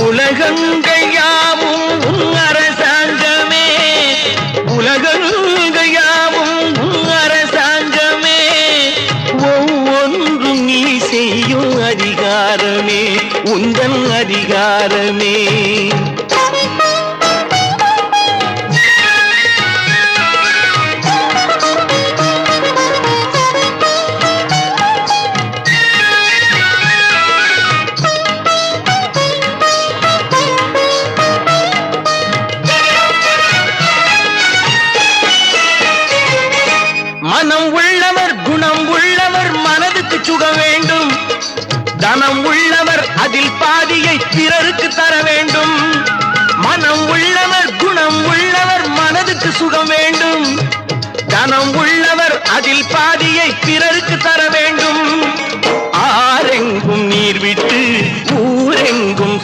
உலகங்கள் யாவும் உன் அரசாங்கமே, உலகங்கள் யாவும் உன் அரசாங்கமே, ஒவ்வொன்றும் நீ செய்யும் அதிகாரமே உந்தன் அதிகாரமே. மனம் உள்ளவர் குணம் உள்ளவர் மனதுக்கு சுக வேண்டும், தனம் உள்ளவர் அதில் பாதியை பிறருக்கு தர வேண்டும். மனம் உள்ளவர் குணம் உள்ளவர் மனதுக்கு சுகம் வேண்டும், தனம் உள்ளவர் அதில் பாதியை பிறருக்கு தர வேண்டும். ஆரெங்கும் நீர் விட்டு ஊரெங்கும்